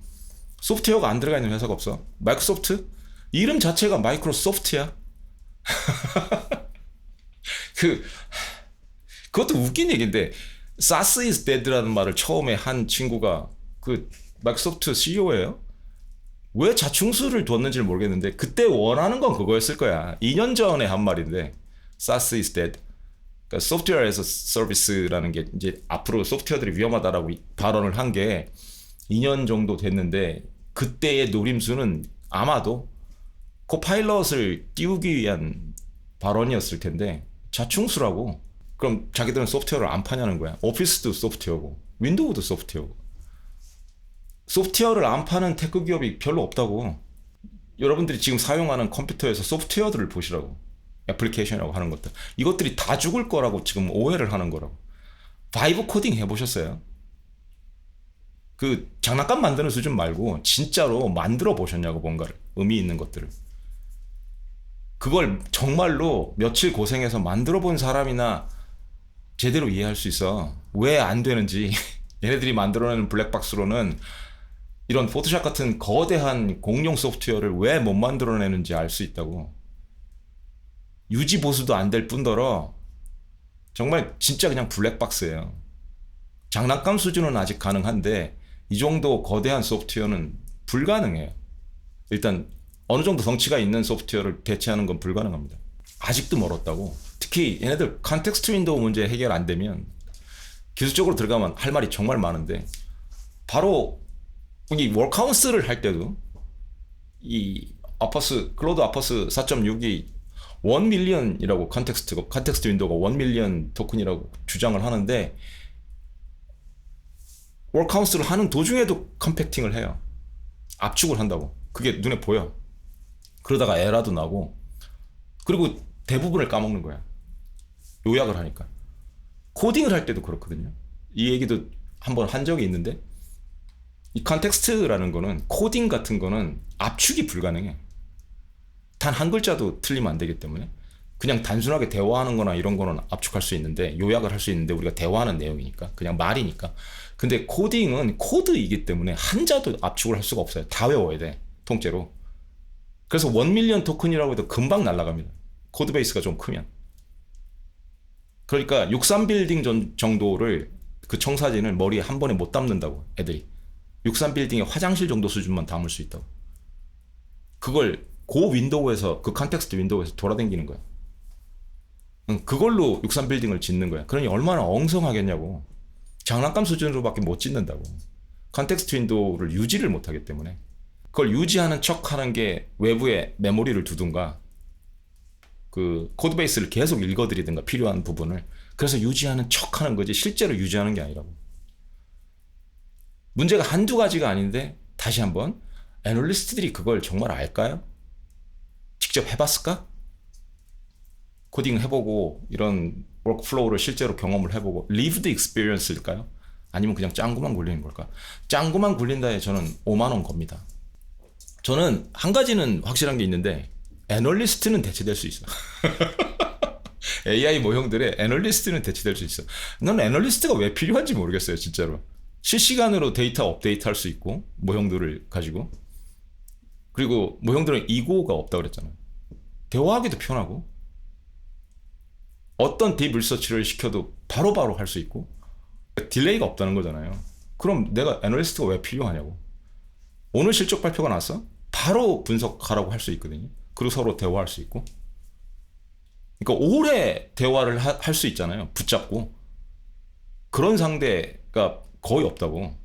소프트웨어가 안 들어가 있는 회사가 없어. 마이크로소프트? 이름 자체가 마이크로소프트야. 그것도 웃긴 얘기인데 SaaS is dead라는 말을 처음에 한 친구가 그 마이크로소프트 CEO예요. 왜 자충수를 뒀는지를 모르겠는데 그때 원하는 건 그거였을 거야. 2년 전에 한 말인데 SaaS is dead. 그러니까 소프트웨어 에서 서비스라는 게 이제 앞으로 소프트웨어들이 위험하다라고 발언을 한 게 2년 정도 됐는데 그때의 노림수는 아마도 코파일럿을 띄우기 위한 발언이었을 텐데 자충수라고. 그럼 자기들은 소프트웨어를 안 파냐는 거야. 오피스도 소프트웨어고 윈도우도 소프트웨어고. 소프트웨어를 안 파는 테크 기업이 별로 없다고. 여러분들이 지금 사용하는 컴퓨터에서 소프트웨어들을 보시라고. 애플리케이션이라고 하는 것들. 이것들이 다 죽을 거라고 지금 오해를 하는 거라고. 바이브 코딩 해보셨어요? 그 장난감 만드는 수준 말고 진짜로 만들어 보셨냐고. 뭔가를 의미 있는 것들을. 그걸 정말로 며칠 고생해서 만들어 본 사람이나 제대로 이해할 수 있어. 왜 안 되는지. 얘네들이 만들어내는 블랙박스로는 이런 포토샵 같은 거대한 공룡 소프트웨어를 왜 못 만들어내는지 알 수 있다고. 유지 보수도 안 될 뿐더러 정말 진짜 그냥 블랙박스예요. 장난감 수준은 아직 가능한데 이 정도 거대한 소프트웨어는 불가능해요. 일단 어느 정도 덩치가 있는 소프트웨어를 대체하는 건 불가능합니다. 아직도 멀었다고. 특히 얘네들 컨텍스트 윈도우 문제 해결 안 되면 기술적으로 들어가면 할 말이 정말 많은데, 바로 이 월카운스를 할 때도 이 클로드 아퍼스 4.6이 1밀리언이라고 컨텍스트 윈도우가 1밀리언 토큰이라고 주장을 하는데, 월카운스를 하는 도중에도 컴팩팅을 해요. 압축을 한다고. 그게 눈에 보여. 그러다가 에러도 나고, 그리고 대부분을 까먹는 거야. 요약을 하니까. 코딩을 할 때도 그렇거든요. 이 얘기도 한번 한 적이 있는데, 이 컨텍스트라는 거는, 코딩 같은 거는 압축이 불가능해. 단 한 글자도 틀리면 안 되기 때문에. 그냥 단순하게 대화하는 거나 이런 거는 압축할 수 있는데, 요약을 할 수 있는데, 우리가 대화하는 내용이니까, 그냥 말이니까. 근데 코딩은 코드이기 때문에 한자도 압축을 할 수가 없어요. 다 외워야 돼, 통째로. 그래서 1밀리언 토큰이라고 해도 금방 날아갑니다. 코드 베이스가 좀 크면. 그러니까 63빌딩 정도를, 그 청사진을 머리에 한 번에 못 담는다고, 애들이. 63빌딩의 화장실 정도 수준만 담을 수 있다고. 그걸 그 윈도우에서, 그 컨텍스트 윈도우에서 돌아다니는 거야. 그걸로 63빌딩을 짓는 거야. 그러니 얼마나 엉성하겠냐고. 장난감 수준으로밖에 못 짓는다고. 컨텍스트 윈도우를 유지를 못하기 때문에. 그걸 유지하는 척 하는 게 외부에 메모리를 두든가, 그 코드베이스를 계속 읽어드리든가, 필요한 부분을. 그래서 유지하는 척 하는 거지, 실제로 유지하는 게 아니라고. 문제가 한두 가지가 아닌데, 다시 한번, 애널리스트들이 그걸 정말 알까요? 직접 해봤을까? 코딩 해보고, 이런 워크플로우를 실제로 경험을 해보고, 리브드 익스피리언스일까요? 아니면 그냥 짱구만 굴리는 걸까? 짱구만 굴린다에 저는 5만 원 겁니다. 저는 한 가지는 확실한 게 있는데, 애널리스트는 대체될 수 있어. AI 모형들의 애널리스트는 대체될 수 있어. 난 애널리스트가 왜 필요한지 모르겠어요, 진짜로. 실시간으로 데이터 업데이트 할 수 있고, 모형들을 가지고. 그리고 모형들은 이고가 없다고 그랬잖아요. 대화하기도 편하고, 어떤 딥 리서치를 시켜도 바로바로 할 수 있고, 딜레이가 없다는 거잖아요. 그럼 내가 애널리스트가 왜 필요하냐고. 오늘 실적 발표가 났어? 바로 분석하라고 할 수 있거든요. 그리고 서로 대화할 수 있고. 그러니까 오래 대화를 할 수 있잖아요. 붙잡고. 그런 상대가 거의 없다고.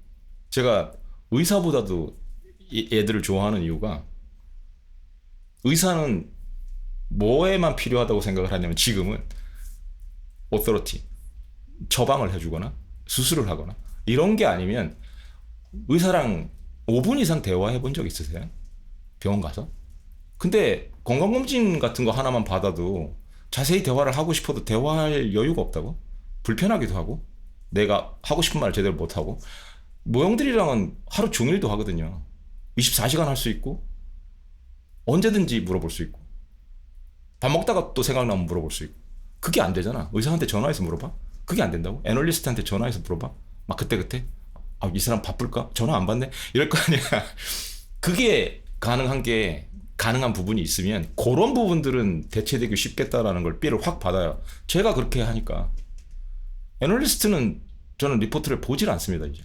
제가 의사보다도 얘들을 좋아하는 이유가, 의사는 뭐에만 필요하다고 생각을 하냐면, 지금은 authority, 처방을 해주거나 수술을 하거나 이런 게 아니면, 의사랑 5분 이상 대화해 본 적 있으세요? 병원 가서? 근데 건강검진 같은 거 하나만 받아도 자세히 대화를 하고 싶어도 대화할 여유가 없다고? 불편하기도 하고, 내가 하고 싶은 말을 제대로 못하고. 모형들이랑은 하루 종일도 하거든요. 24시간 할 수 있고, 언제든지 물어볼 수 있고, 밥 먹다가 또 생각나면 물어볼 수 있고. 그게 안 되잖아. 의사한테 전화해서 물어봐? 그게 안 된다고? 애널리스트한테 전화해서 물어봐? 막 그때 아, 이 사람 바쁠까? 전화 안 받네? 이럴 거 아니야. 그게 가능한 부분이 있으면, 그런 부분들은 대체되기 쉽겠다라는 걸 삐를 확 받아요. 제가 그렇게 하니까. 애널리스트는 저는 리포트를 보질 않습니다, 이제.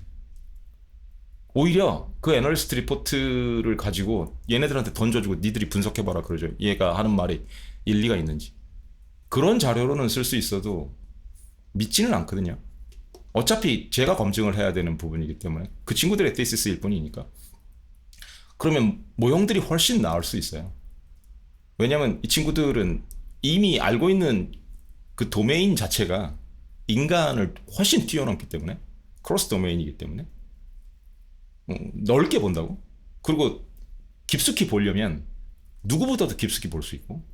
오히려 그 애널리스트 리포트를 가지고 얘네들한테 던져주고, 니들이 분석해봐라 그러죠. 얘가 하는 말이 일리가 있는지. 그런 자료로는 쓸 수 있어도 믿지는 않거든요. 어차피 제가 검증을 해야 되는 부분이기 때문에, 그 친구들의 테시스일 뿐이니까. 그러면 모형들이 훨씬 나을 수 있어요. 왜냐면 이 친구들은 이미 알고 있는 그 도메인 자체가 인간을 훨씬 뛰어넘기 때문에, 크로스 도메인이기 때문에 넓게 본다고. 그리고 깊숙이 보려면 누구보다도 깊숙이 볼 수 있고,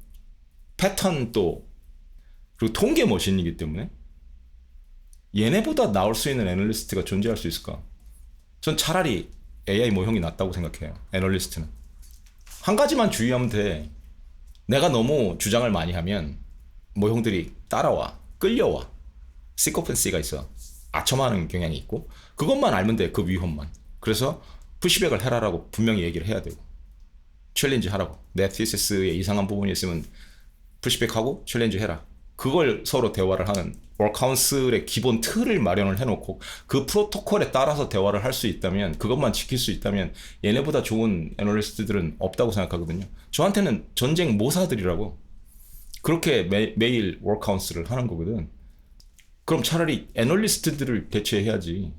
패턴도, 그리고 통계 머신이기 때문에 얘네보다 나올 수 있는 애널리스트가 존재할 수 있을까? 전 차라리 AI 모형이 낫다고 생각해요. 애널리스트는. 한 가지만 주의하면 돼. 내가 너무 주장을 많이 하면 모형들이 따라와, 끌려와. 시코펜시가 있어. 아첨하는 경향이 있고, 그것만 알면 돼. 그 위험만. 그래서 푸시백을 해라라고 분명히 얘기를 해야 되고, 챌린지 하라고. 내 티시스에 이상한 부분이 있으면 푸시백하고 챌린지 해라. 그걸 서로 대화를 하는 워크카운슬의 기본 틀을 마련을 해놓고 그 프로토콜에 따라서 대화를 할 수 있다면, 그것만 지킬 수 있다면 얘네보다 좋은 애널리스트들은 없다고 생각하거든요. 저한테는 전쟁 모사들이라고. 그렇게 매일 워크카운슬을 하는 거거든. 그럼 차라리 애널리스트들을 대체해야지.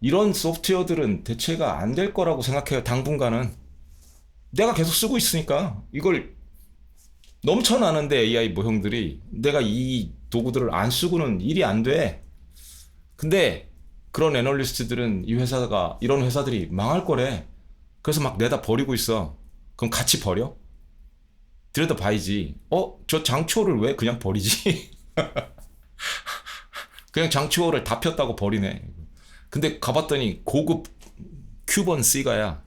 이런 소프트웨어들은 대체가 안 될 거라고 생각해요. 당분간은. 내가 계속 쓰고 있으니까. 이걸 넘쳐나는데 AI 모형들이, 내가 이 도구들을 안 쓰고는 일이 안 돼. 근데 그런 애널리스트들은 이 회사가, 이런 회사들이 망할 거래. 그래서 막 내다 버리고 있어. 그럼 같이 버려? 들여다 봐야지. 저 장초를 왜 그냥 버리지? 그냥 장초를 다 폈다고 버리네. 근데 가봤더니 고급 큐번 C가야.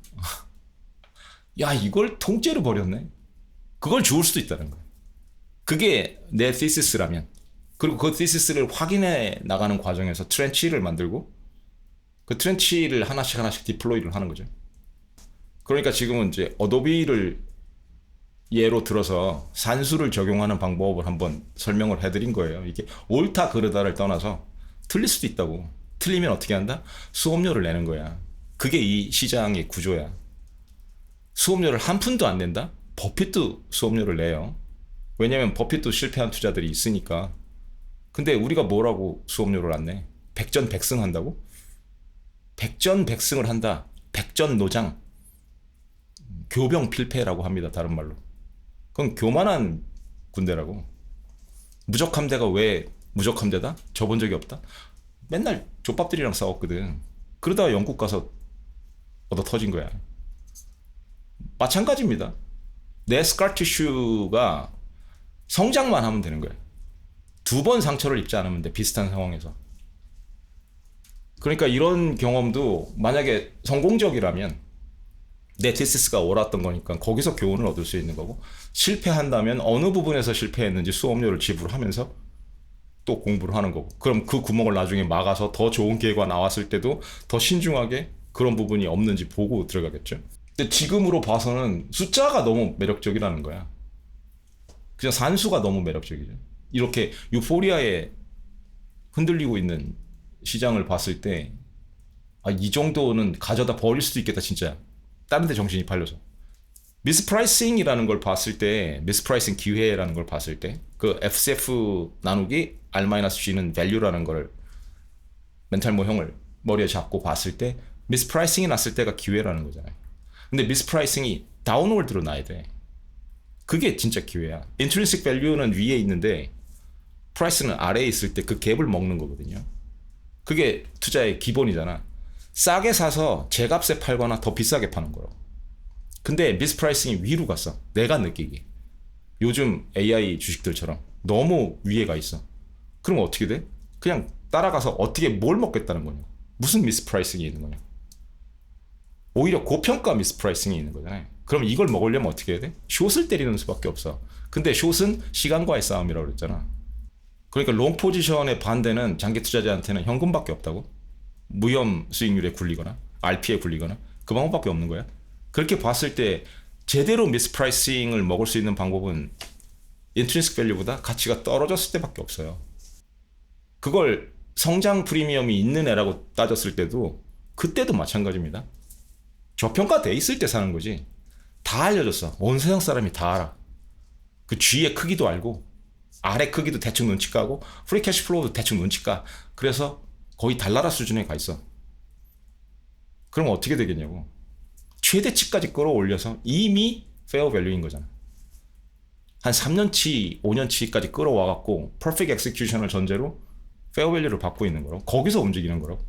야, 이걸 통째로 버렸네. 그걸 주울 수도 있다는 거야. 그게 내 thesis라면. 그리고 그 thesis를 확인해 나가는 과정에서 트렌치를 만들고 그 트렌치를 하나씩 디플로이를 하는 거죠. 그러니까 지금은 이제 어도비를 예로 들어서 산수를 적용하는 방법을 한번 설명을 해드린 거예요. 이게 옳다 그르다를 떠나서 틀릴 수도 있다고. 틀리면 어떻게 한다? 수업료를 내는 거야. 그게 이 시장의 구조야. 수업료를 한 푼도 안 낸다? 버핏도 수업료를 내요. 왜냐면 버핏도 실패한 투자들이 있으니까. 근데 우리가 뭐라고 수업료를 안 내? 백전백승 한다고? 백전백승을 한다. 백전노장. 교병필패라고 합니다. 다른 말로. 그건 교만한 군대라고. 무적함대가 왜 무적함대다? 져본 적이 없다? 맨날 족밥들이랑 싸웠거든. 그러다가 영국 가서 얻어 터진 거야. 마찬가지입니다. 내 스카티슈가 성장만 하면 되는 거야. 두 번 상처를 입지 않으면 돼. 비슷한 상황에서. 그러니까 이런 경험도 만약에 성공적이라면 내 테시스가 옳았던 거니까 거기서 교훈을 얻을 수 있는 거고, 실패한다면 어느 부분에서 실패했는지 수업료를 지불하면서 또 공부를 하는 거고, 그럼 그 구멍을 나중에 막아서 더 좋은 기회가 나왔을 때도 더 신중하게 그런 부분이 없는지 보고 들어가겠죠. 근데 지금으로 봐서는 숫자가 너무 매력적이라는 거야. 그냥 산수가 너무 매력적이죠. 이렇게 유포리아에 흔들리고 있는 시장을 봤을 때, 이 정도는 가져다 버릴 수도 있겠다 진짜. 다른 데 정신이 팔려서. 미스프라이싱이라는 걸 봤을 때, 미스프라이싱 기회라는 걸 봤을 때, 그 FCF 나누기 R-G는 value라는 걸 멘탈 모형을 머리에 잡고 봤을 때 미스프라이싱이 났을 때가 기회라는 거잖아요. 근데 미스프라이싱이 다운월드로 나야 돼. 그게 진짜 기회야. 인트린식 밸류는 위에 있는데 프라이스는 아래에 있을 때 그 갭을 먹는 거거든요. 그게 투자의 기본이잖아. 싸게 사서 제값에 팔거나 더 비싸게 파는 거라고. 근데 미스프라이싱이 위로 갔어. 내가 느끼기. 요즘 AI 주식들처럼 너무 위에 가 있어. 그럼 어떻게 돼? 그냥 따라가서 어떻게 뭘 먹겠다는 거냐. 무슨 미스프라이싱이 있는 거냐. 오히려 고평가 미스프라이싱이 있는 거잖아요. 그럼 이걸 먹으려면 어떻게 해야 돼? 숏을 때리는 수밖에 없어. 근데 숏은 시간과의 싸움이라고 그랬잖아. 그러니까 롱 포지션의 반대는 장기 투자자한테는 현금밖에 없다고. 무염 수익률에 굴리거나 RP에 굴리거나 그 방법밖에 없는 거야. 그렇게 봤을 때 제대로 미스프라이싱을 먹을 수 있는 방법은 인트린식 밸류보다 가치가 떨어졌을 때밖에 없어요. 그걸 성장 프리미엄이 있는 애라고 따졌을 때도 그때도 마찬가지입니다. 저평가돼 있을 때 사는 거지. 다 알려줬어. 온 세상 사람이 다 알아. 그 G의 크기도 알고 R의 크기도 대충 눈치 까고 프리 캐시 플로우도 대충 눈치 까. 그래서 거의 달나라 수준에 가 있어. 그럼 어떻게 되겠냐고. 최대치까지 끌어올려서 이미 페어 밸류인 거잖아. 한 3년치, 5년치까지 끌어와갖고 퍼펙트 엑스큐션을 전제로 페어 밸류를 받고 있는 거라고. 거기서 움직이는 거라고.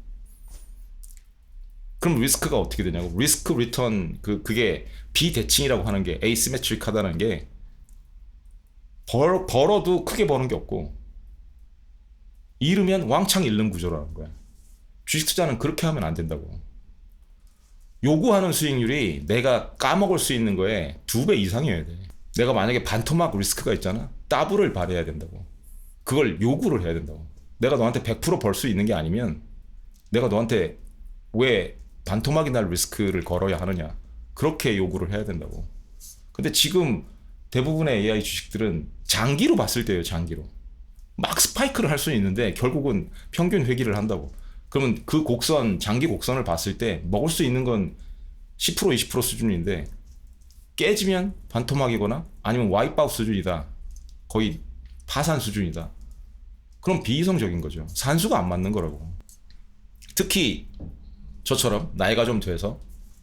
그럼 리스크가 어떻게 되냐고. 리스크 리턴, 그게 비대칭이라고 하는 게 에이시메트릭하다는 게 벌어도 크게 버는 게 없고 잃으면 왕창 잃는 구조라는 거야. 주식 투자는 그렇게 하면 안 된다고. 요구하는 수익률이 내가 까먹을 수 있는 거에 2배 이상이어야 돼. 내가 만약에 반토막 리스크가 있잖아. 더블을 발해야 된다고. 그걸 요구를 해야 된다고. 내가 너한테 100% 벌 수 있는 게 아니면 내가 너한테 왜 반토막이 날 리스크를 걸어야 하느냐. 그렇게 요구를 해야 된다고. 근데 지금 대부분의 AI 주식들은 장기로 봤을 때예요. 장기로. 막 스파이크를 할 수는 있는데 결국은 평균 회귀를 한다고. 그러면 그 곡선, 장기 곡선을 봤을 때 먹을 수 있는 건 10% 20% 수준인데 깨지면 반토막이거나 아니면 와이프아웃 수준이다. 거의 파산 수준이다. 그럼 비이성적인 거죠. 산수가 안 맞는 거라고. 특히 저처럼 나이가 좀 돼서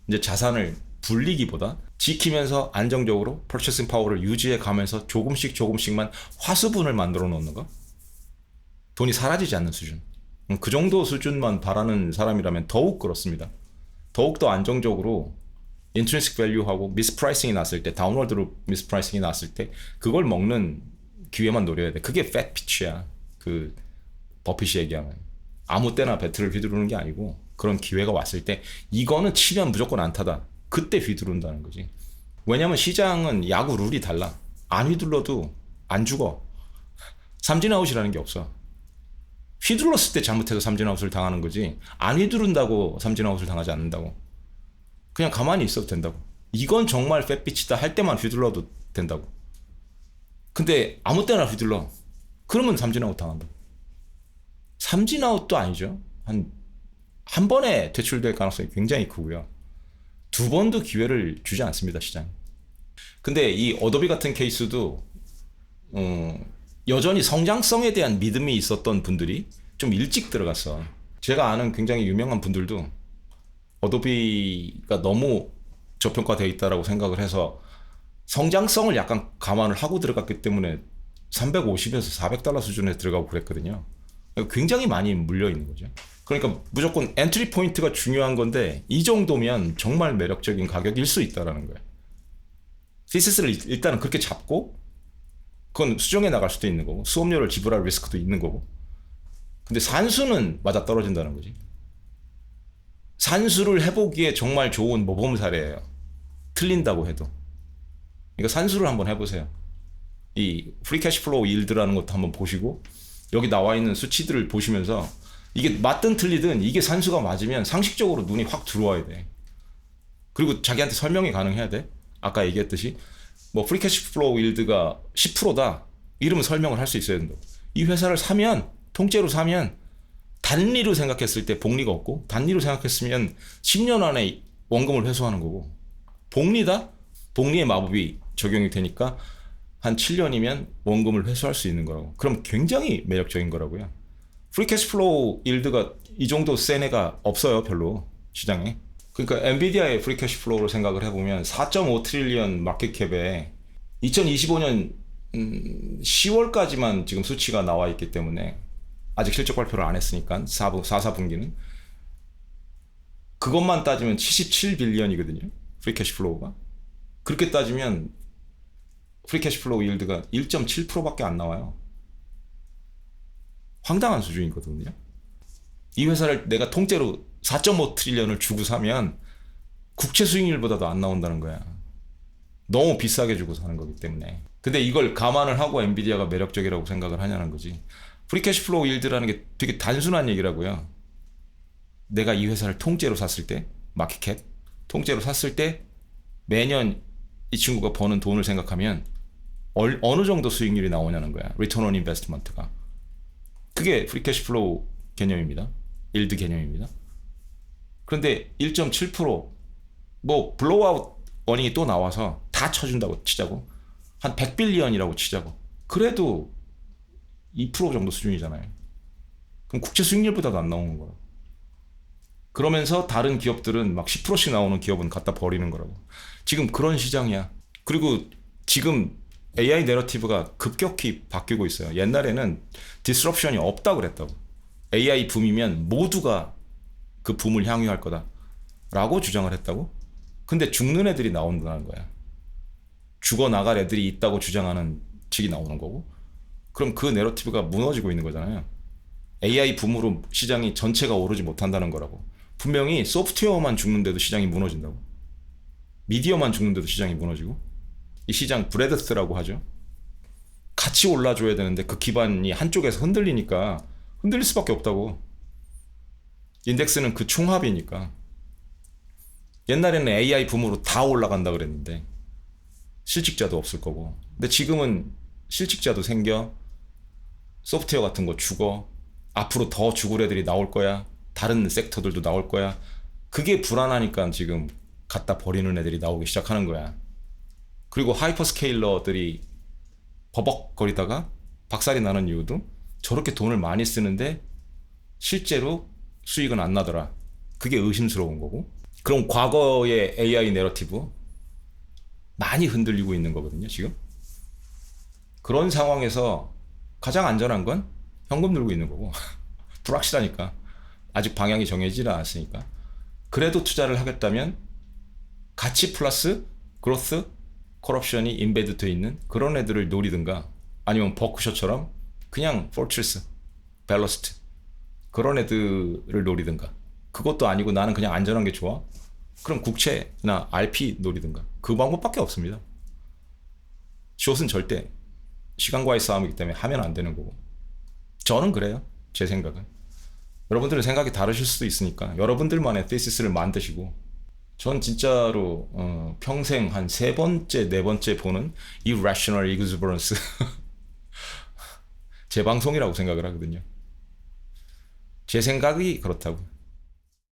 이제 자산을 불리기보다 지키면서 안정적으로 퍼체싱 파워를 유지해 가면서 조금씩만 화수분을 만들어 놓는 거. 돈이 사라지지 않는 수준. 그 정도 수준만 바라는 사람이라면 더욱 그렇습니다. 더욱 더 안정적으로 인트린식 밸류하고 미스프라이싱이 났을 때, 다운월드로 미스프라이싱이 났을 때 그걸 먹는 기회만 노려야 돼. 그게 팻 피치야. 그 버핏이 얘기하면 아무 때나 배트를 휘두르는 게 아니고 그런 기회가 왔을 때 이거는 치면 무조건 안타다. 그때 휘두른다는 거지. 왜냐면 시장은 야구 룰이 달라. 안 휘둘러도 안 죽어. 삼진아웃이라는 게 없어. 휘둘렀을 때 잘못해서 삼진아웃을 당하는 거지 안 휘두른다고 삼진아웃을 당하지 않는다고. 그냥 가만히 있어도 된다고. 이건 정말 팻피치다 할 때만 휘둘러도 된다고. 근데 아무 때나 휘둘러. 그러면 삼진아웃 당한다. 삼진아웃도 아니죠. 한 번에 퇴출될 가능성이 굉장히 크고요. 두 번도 기회를 주지 않습니다, 시장. 근데 이 어도비 같은 케이스도 여전히 성장성에 대한 믿음이 있었던 분들이 좀 일찍 들어갔어. 제가 아는 굉장히 유명한 분들도 어도비가 너무 저평가되어 있다라고 생각을 해서 성장성을 약간 감안을 하고 들어갔기 때문에 350에서 $400 수준에 들어가고 그랬거든요. 굉장히 많이 물려 있는 거죠. 그러니까 무조건 엔트리 포인트가 중요한 건데 이 정도면 정말 매력적인 가격일 수 있다라는 거예요. 티시스를 일단은 그렇게 잡고 그건 수정해 나갈 수도 있는 거고 수업료를 지불할 리스크도 있는 거고. 근데 산수는 맞아 떨어진다는 거지. 산수를 해보기에 정말 좋은 모범 사례예요. 틀린다고 해도. 그러니까 산수를 한번 해보세요. 이 프리 캐시 플로우 일드라는 것도 한번 보시고 여기 나와 있는 수치들을 보시면서 이게 맞든 틀리든 이게 산수가 맞으면 상식적으로 눈이 확 들어와야 돼. 그리고 자기한테 설명이 가능해야 돼. 아까 얘기했듯이 뭐 프리 캐시 플로우 일드가 10%다 이러면 설명을 할 수 있어야 된다. 이 회사를 사면 통째로 사면 단리로 생각했을 때 복리가 없고 단리로 생각했으면 10년 안에 원금을 회수하는 거고 복리다? 복리의 마법이 적용이 되니까 한 7년이면 원금을 회수할 수 있는 거라고. 그럼 굉장히 매력적인 거라고요. 프리 캐시 플로우 일드가 이 정도 센 애가 없어요, 별로 시장에. 그러니까 엔비디아의 프리 캐시 플로우를 생각을 해보면 4.5 트릴리언 마켓캡에 2025년 10월까지만 지금 수치가 나와 있기 때문에 아직 실적 발표를 안 했으니까 4분기는 그것만 따지면 77빌리언이거든요. 프리 캐시 플로우가. 그렇게 따지면 프리 캐시 플로우 일드가 1.7%밖에 안 나와요. 황당한 수준이거든요. 이 회사를 내가 통째로 4.5 트릴리언을 주고 사면 국채 수익률보다도 안 나온다는 거야. 너무 비싸게 주고 사는 거기 때문에. 근데 이걸 감안을 하고 엔비디아가 매력적이라고 생각을 하냐는 거지. 프리 캐시 플로우 일드라는 게 되게 단순한 얘기라고요. 내가 이 회사를 통째로 샀을 때, 마켓캡 통째로 샀을 때 매년 이 친구가 버는 돈을 생각하면 어느 정도 수익률이 나오냐는 거야. 리턴 온 인베스트먼트가. 그게 프리 캐시 플로우 개념입니다. 일드 개념입니다. 그런데 1.7%뭐 블로우아웃 어닝이 또 나와서 다 쳐준다고 치자고 한 100빌리언이라고 치자고 그래도 2% 정도 수준이잖아요. 그럼 국채 수익률보다도 안 나오는 거라고. 그러면서 다른 기업들은 막 10%씩 나오는 기업은 갖다 버리는 거라고. 지금 그런 시장이야. 그리고 지금 AI 내러티브가 급격히 바뀌고 있어요. 옛날에는 디스럽션이 없다고 그랬다고. AI 붐이면 모두가 그 붐을 향유할 거다 라고 주장을 했다고. 근데 죽는 애들이 나온다는 거야. 죽어나갈 애들이 있다고 주장하는 측이 나오는 거고. 그럼 그 내러티브가 무너지고 있는 거잖아요. AI 붐으로 시장이 전체가 오르지 못한다는 거라고. 분명히 소프트웨어만 죽는데도 시장이 무너진다고. 미디어만 죽는데도 시장이 무너지고. 이 시장 브레드스라고 하죠. 같이 올라줘야 되는데 그 기반이 한쪽에서 흔들리니까 흔들릴 수밖에 없다고. 인덱스는 그 총합이니까. 옛날에는 AI 붐으로 다 올라간다 그랬는데 실직자도 없을 거고. 근데 지금은 실직자도 생겨 소프트웨어 같은 거 죽어. 앞으로 더 죽을 애들이 나올 거야. 다른 섹터들도 나올 거야. 그게 불안하니까 지금 갖다 버리는 애들이 나오기 시작하는 거야. 그리고 하이퍼스케일러들이 버벅거리다가 박살이 나는 이유도 저렇게 돈을 많이 쓰는데 실제로 수익은 안 나더라. 그게 의심스러운 거고. 그럼 과거의 AI 내러티브 많이 흔들리고 있는 거거든요, 지금. 그런 상황에서 가장 안전한 건 현금 들고 있는 거고. 불확실하니까. 아직 방향이 정해지지 않았으니까. 그래도 투자를 하겠다면 가치 플러스 그로스 커럽션이 인베드 돼 있는 그런 애들을 노리든가 아니면 버크셔처럼 그냥 포트리스, 밸러스트 그런 애들을 노리든가 그것도 아니고 나는 그냥 안전한 게 좋아? 그럼 국채나 RP 노리든가 그 방법밖에 없습니다. 숏은 절대 시간과의 싸움이기 때문에 하면 안 되는 거고 저는 그래요. 제 생각은. 여러분들은 생각이 다르실 수도 있으니까 여러분들만의 테시스를 만드시고 전 진짜로 평생 한 세 번째, 네 번째 보는 irrational exuberance 제 방송이라고 생각을 하거든요. 제 생각이 그렇다고.